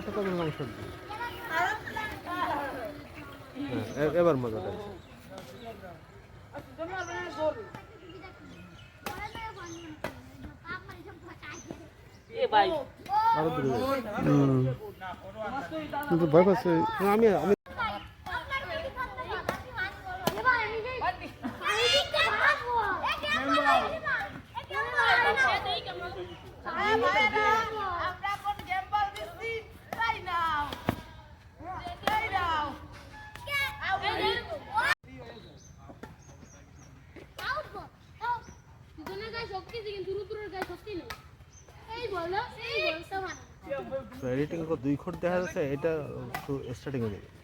সাথে কত মাংস এবার মজাটা কিন্তু ভয় পাচ্ছে আমি এডিটিং করে 2 ফুট দেখা যাচ্ছে এটা একটু স্টার্টিং হয়ে যাবে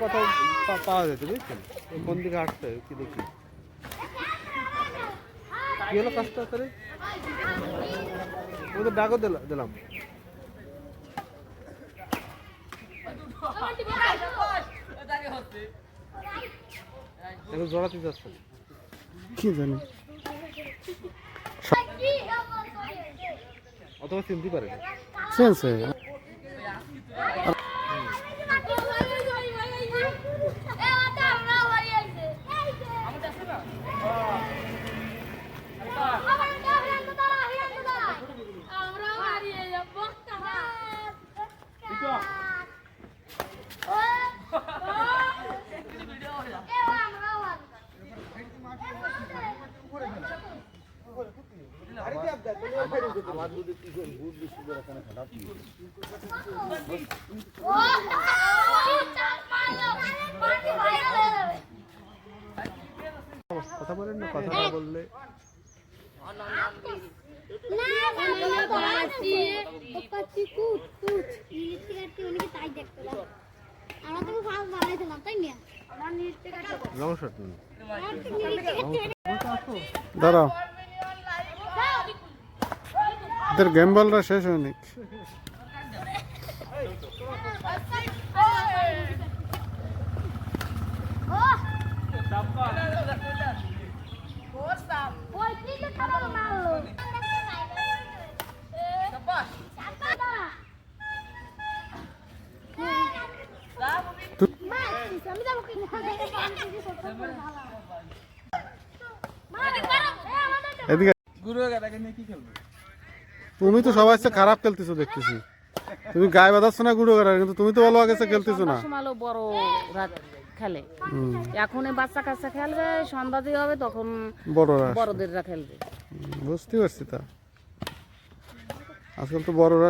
কথা পাওয়া যেত বুঝছেন কোন দিকে আসতে কি দেখি কি হলো কাজটা করে ওদের ডাকও দিলাম এখন জড়াতে যাচ্ছে কি জানি অথবা চিনতে পারে চিনছে কথা বলেন না কথা না বললে দাঁড়াও এদের গেম বলটা শেষ হয়নি তুমি তো সবাই খারাপ খেলতেছো দেখতেছি তুমি গায়ে বাঁধাচ্ছ না গুঁড়ো গাড়া কিন্তু তুমি তো ভালো আগে খেলতেছো না বড় খেলে এখন বাচ্চা কাচ্চা খেলবে সন্ধ্যা দিয়ে হবে তখন বড়দেররা খেলবে বুঝতে পারছি তা আজকাল তো বড়রা